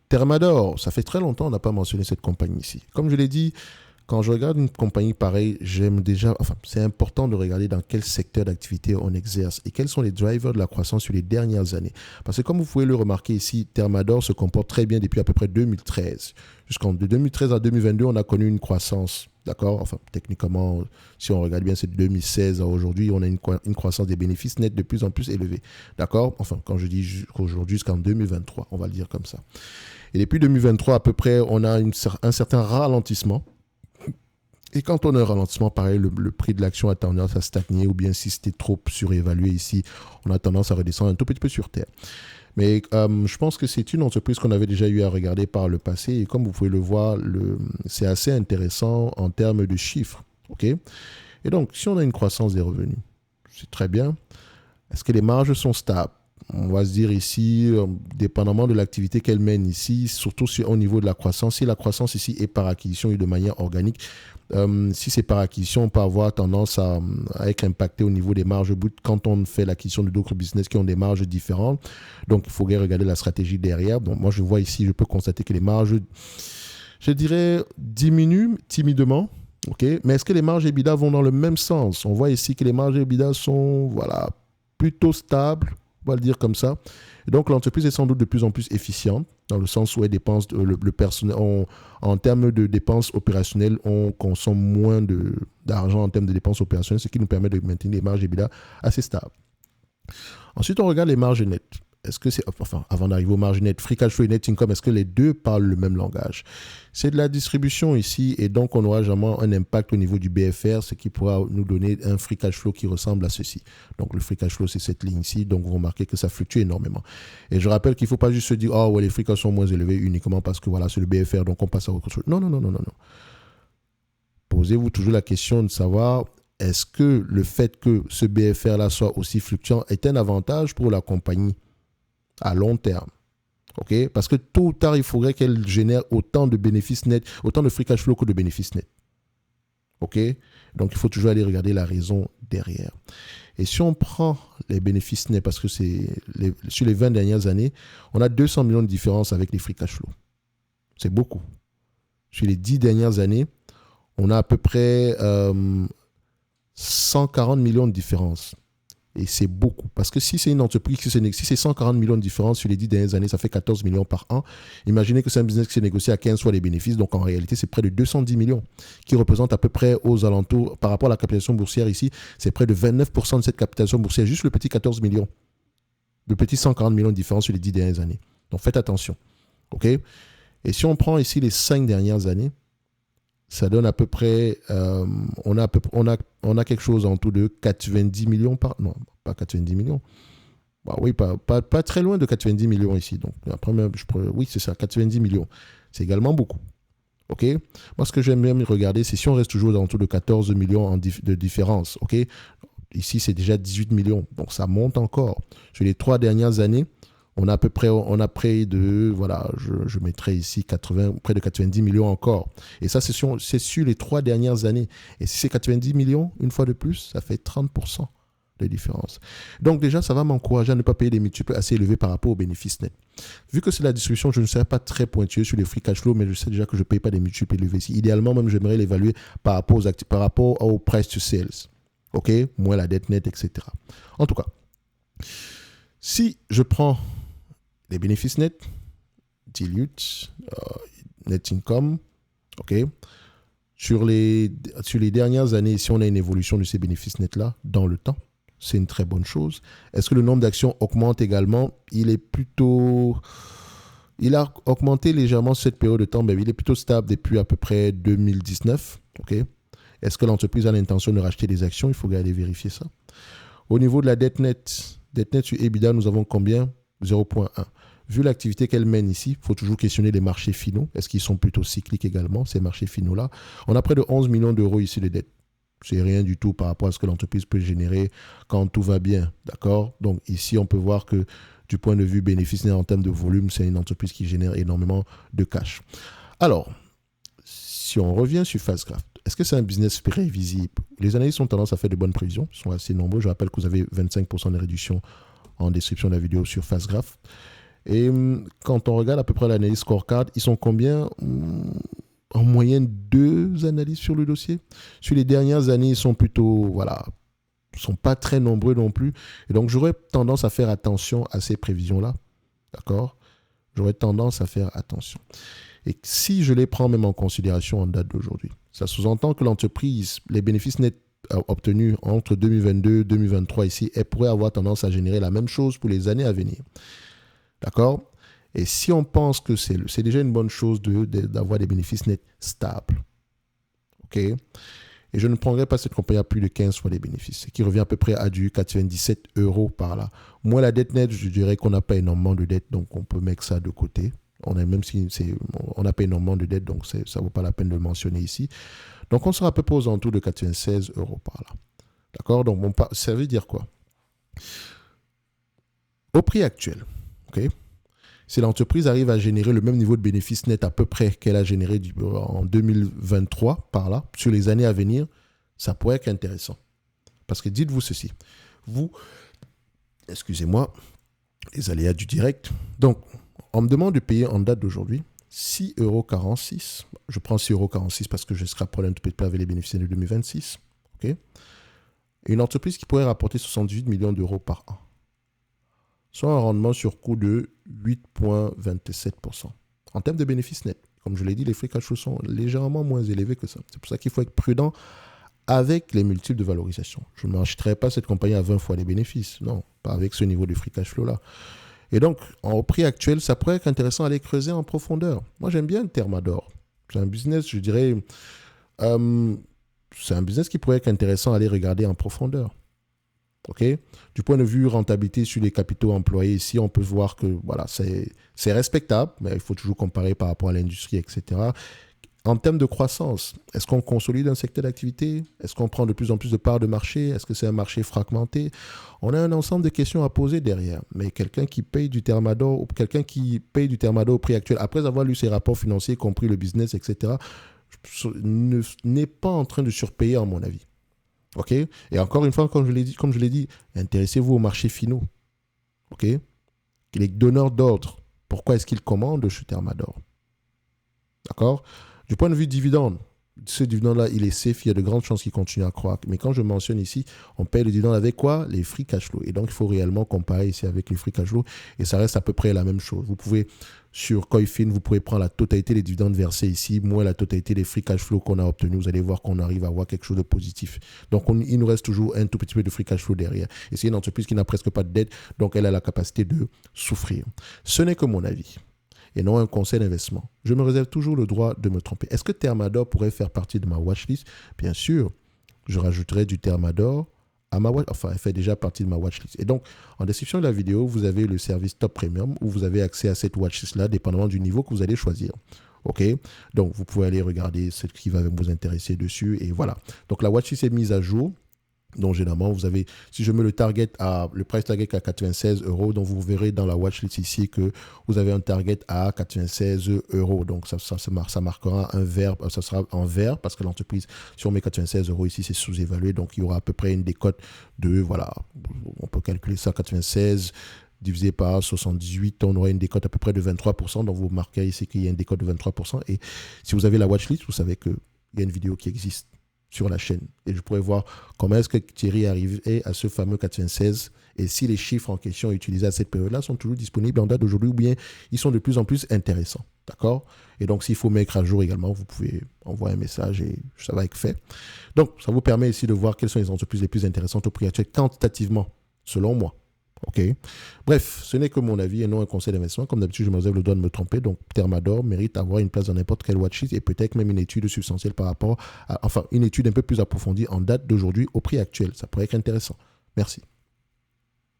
Thermador, ça fait très longtemps qu'on n'a pas mentionné cette compagnie ici. Comme je l'ai dit, quand je regarde une compagnie pareille, j'aime déjà, enfin, c'est important de regarder dans quel secteur d'activité on exerce et quels sont les drivers de la croissance sur les dernières années. Parce que comme vous pouvez le remarquer ici, Thermador se comporte très bien depuis à peu près 2013. De 2013 à 2022, on a connu une croissance. D'accord. Enfin, techniquement, si on regarde bien, c'est de 2016 à aujourd'hui, on a une croissance des bénéfices nets de plus en plus élevée. D'accord. Enfin, quand je dis aujourd'hui jusqu'en 2023, on va le dire comme ça. Et depuis 2023, à peu près, on a un certain ralentissement. Et quand on a un ralentissement, pareil, le prix de l'action a tendance à stagner, ou bien si c'était trop surévalué ici, on a tendance à redescendre un tout petit peu sur terre. Mais je pense que c'est une entreprise qu'on avait déjà eu à regarder par le passé. Et comme vous pouvez le voir, c'est assez intéressant en termes de chiffres. OK? Et donc, si on a une croissance des revenus, c'est très bien. Est-ce que les marges sont stables? On va se dire ici, dépendamment de l'activité qu'elle mène ici, surtout au niveau de la croissance, si la croissance ici est par acquisition et de manière organique, si c'est par acquisition, on peut avoir tendance à être impacté au niveau des marges brutes quand on fait l'acquisition de d'autres business qui ont des marges différentes. Donc, il faudrait regarder la stratégie derrière. Donc, moi, je vois ici, je peux constater que les marges, je dirais, diminuent timidement. Okay. Mais est-ce que les marges EBITDA vont dans le même sens? On voit ici que les marges EBITDA sont voilà, plutôt stables, on va le dire comme ça. Et donc, l'entreprise est sans doute de plus en plus efficiente, dans le sens où elle dépense le personnel. En termes de dépenses opérationnelles, on consomme moins d'argent en termes de dépenses opérationnelles, ce qui nous permet de maintenir les marges EBITDA assez stables. Ensuite, on regarde les marges nettes. Est-ce que c'est, enfin, avant d'arriver aux marges nettes, free cash flow et net income, est-ce que les deux parlent le même langage? C'est de la distribution ici, et donc on aura jamais un impact au niveau du BFR, ce qui pourra nous donner un free cash flow qui ressemble à ceci. Donc le free cash flow, c'est cette ligne-ci, donc vous remarquez que ça fluctue énormément. Et je rappelle qu'il ne faut pas juste se dire, oh ouais, les free cash sont moins élevés uniquement parce que voilà, c'est le BFR, donc on passe à autre chose. Non, non, non, non, non, non. Posez-vous toujours la question de savoir, est-ce que le fait que ce BFR-là soit aussi fluctuant est un avantage pour la compagnie à long terme? Okay? Parce que tôt ou tard, il faudrait qu'elle génère autant de bénéfices nets, autant de free cash flow que de bénéfices nets. Okay? Donc, il faut toujours aller regarder la raison derrière. Et si on prend les bénéfices nets, parce que sur les 20 dernières années, on a 200 millions de différence avec les free cash flow. C'est beaucoup. Sur les 10 dernières années, on a à peu près 140 millions de différence. Et c'est beaucoup. Parce que si c'est une entreprise, si c'est 140 millions de différence sur les 10 dernières années, ça fait 14 millions par an. Imaginez que c'est un business qui s'est négocié à 15 fois les bénéfices. Donc en réalité, c'est près de 210 millions qui représentent à peu près aux alentours, par rapport à la capitalisation boursière ici, c'est près de 29% de cette capitalisation boursière, juste le petit 14 millions. Le petit 140 millions de différence sur les 10 dernières années. Donc faites attention. OK? Et si on prend ici les 5 dernières années, ça donne à peu près, on a quelque chose en tout de 90 millions par... Non, pas 90 millions. Bah oui, pas très loin de 90 millions ici. Donc, après, oui, c'est ça, 90 millions. C'est également beaucoup. OK? Moi, ce que j'aime bien regarder, c'est si on reste toujours autour de 14 millions de différence. OK? Ici, c'est déjà 18 millions. Donc, ça monte encore. Sur les 3 dernières années, on a près de, voilà, je mettrai ici près de 90 millions encore. Et ça, c'est sur les 3 dernières années. Et si c'est 90 millions, une fois de plus, ça fait 30% de différence. Donc déjà, ça va m'encourager à ne pas payer des multiples assez élevés par rapport aux bénéfices nets. Vu que c'est la distribution, je ne serai pas très pointueux sur les free cash flow, mais je sais déjà que je ne paye pas des multiples élevés ici. Idéalement, même, j'aimerais l'évaluer par rapport au price to sales. OK? Moins la dette nette, etc. En tout cas, si je prends les bénéfices nets, dilute, net income, OK. Sur les dernières années, si on a une évolution de ces bénéfices nets-là dans le temps, c'est une très bonne chose. Est-ce que le nombre d'actions augmente également? Il a augmenté légèrement sur cette période de temps, mais il est plutôt stable depuis à peu près 2019. OK. Est-ce que l'entreprise a l'intention de racheter des actions? Il faut aller vérifier ça. Au niveau de la dette nette sur EBITDA, nous avons combien? 0,1. Vu l'activité qu'elle mène ici, il faut toujours questionner les marchés finaux. Est-ce qu'ils sont plutôt cycliques également, ces marchés finaux-là? On a près de 11 millions d'euros ici de dettes. C'est rien du tout par rapport à ce que l'entreprise peut générer quand tout va bien. D'accord? Donc ici, on peut voir que du point de vue bénéfice net en termes de volume, c'est une entreprise qui génère énormément de cash. Alors, si on revient sur Fastgraph, est-ce que c'est un business prévisible? Les analystes ont tendance à faire de bonnes prévisions. Ils sont assez nombreux. Je rappelle que vous avez 25% de réduction en description de la vidéo sur Fastgraph. Et quand on regarde à peu près l'analyse scorecard, ils sont combien? En moyenne 2 analyses sur le dossier. Sur les dernières années, ils sont plutôt, voilà, sont pas très nombreux non plus. Et donc, j'aurais tendance à faire attention à ces prévisions-là. D'accord? J'aurais tendance à faire attention. Et si je les prends même en considération en date d'aujourd'hui, ça sous-entend que l'entreprise, les bénéfices nets obtenus entre 2022 et 2023 ici, elle pourrait avoir tendance à générer la même chose pour les années à venir. D'accord? Et si on pense que c'est déjà une bonne chose d'avoir des bénéfices nets stables, ok? Et je ne prendrai pas cette compagnie à plus de 15 fois les bénéfices, ce qui revient à peu près à du 97 euros par là. Moi, la dette nette, je dirais qu'on n'a pas énormément de dette, donc on peut mettre ça de côté. Même si on n'a pas énormément de dette, donc ça ne vaut pas la peine de le mentionner ici. Donc on sera à peu près aux alentours de 96 euros par là. D'accord? Donc ça veut dire quoi? Au prix actuel, ok? Si l'entreprise arrive à générer le même niveau de bénéfice net à peu près qu'elle a généré en 2023 par là, sur les années à venir, ça pourrait être intéressant. Parce que dites-vous ceci, excusez-moi, les aléas du direct. Donc, on me demande de payer en date d'aujourd'hui 6,46 €. Je prends 6,46 € parce que je scrape un tout petit peu avec les bénéfices de 2026. Okay? Une entreprise qui pourrait rapporter 78 millions d'euros par an. Soit un rendement sur coût de 8,27%. En termes de bénéfices nets, comme je l'ai dit, les free cash flow sont légèrement moins élevés que ça. C'est pour ça qu'il faut être prudent avec les multiples de valorisation. Je ne m'achèterai pas cette compagnie à 20 fois les bénéfices. Non, pas avec ce niveau de free cash flow-là. Et donc, au prix actuel, ça pourrait être intéressant d'aller creuser en profondeur. Moi, j'aime bien le Thermador. C'est un business, je dirais, c'est un business qui pourrait être intéressant à aller regarder en profondeur. Okay? Du point de vue rentabilité sur les capitaux employés, ici, on peut voir que voilà, c'est respectable, mais il faut toujours comparer par rapport à l'industrie, etc. En termes de croissance, est-ce qu'on consolide un secteur d'activité? Est-ce qu'on prend de plus en plus de parts de marché? Est-ce que c'est un marché fragmenté? On a un ensemble de questions à poser derrière. Mais quelqu'un qui paye du Thermador, ou quelqu'un qui paye du Thermador au prix actuel, après avoir lu ses rapports financiers, compris le business, etc., n'est pas en train de surpayer, à mon avis. OK? Et encore une fois, comme je l'ai dit, intéressez-vous aux marchés finaux. OK? Les donneurs d'ordre, pourquoi est-ce qu'ils commandent chez Thermador? D'accord? Du point de vue dividende, ce dividende-là, il est safe, il y a de grandes chances qu'il continue à croître. Mais quand je mentionne ici, on paye le dividende avec quoi? Les free cash flow. Et donc, il faut réellement comparer ici avec les free cash flow. Et ça reste à peu près la même chose. Vous pouvez, sur Coifin, vous pouvez prendre la totalité des dividendes versés ici, moins la totalité des free cash flow qu'on a obtenus. Vous allez voir qu'on arrive à avoir quelque chose de positif. Donc, il nous reste toujours un tout petit peu de free cash flow derrière. Et c'est une entreprise qui n'a presque pas de dette, donc elle a la capacité de souffrir. Ce n'est que mon avis. Et non un conseil d'investissement. Je me réserve toujours le droit de me tromper. Est-ce que Thermador pourrait faire partie de ma watchlist? Bien sûr, je rajouterai du Thermador à ma watchlist. Enfin, elle fait déjà partie de ma watchlist. Et donc, en description de la vidéo, vous avez le service Top Premium où vous avez accès à cette watchlist-là, dépendamment du niveau que vous allez choisir. OK? Donc, vous pouvez aller regarder ce qui va vous intéresser dessus. Et voilà. Donc, la watchlist est mise à jour. Donc, généralement, vous avez, si je mets le price target à 96 €, donc vous verrez dans la watchlist ici que vous avez un target à 96 €. Donc, ça marquera un vert, ça sera en vert parce que l'entreprise, si on met 96 € ici, c'est sous-évalué. Donc, il y aura à peu près une décote de, voilà, on peut calculer ça, 96 divisé par 78, on aura une décote à peu près de 23%. Donc, vous marquez ici qu'il y a une décote de 23%. Et si vous avez la watchlist, vous savez qu'il y a une vidéo qui existe sur la chaîne. Et je pourrais voir comment est-ce que Thierry est arrivé à ce fameux 96 et si les chiffres en question utilisés à cette période-là sont toujours disponibles en date d'aujourd'hui ou bien ils sont de plus en plus intéressants. D'accord? Et donc, s'il faut mettre à jour également, vous pouvez envoyer un message et ça va être fait. Donc, ça vous permet ici de voir quelles sont les entreprises les plus intéressantes au prix actuel quantitativement, selon moi. OK. Bref, ce n'est que mon avis et non un conseil d'investissement. Comme d'habitude, je me réserve le droit de me tromper. Donc, Thermador mérite d'avoir une place dans n'importe quelle watchlist et peut-être même une étude substantielle par rapport à, enfin, une étude un peu plus approfondie en date d'aujourd'hui au prix actuel. Ça pourrait être intéressant. Merci.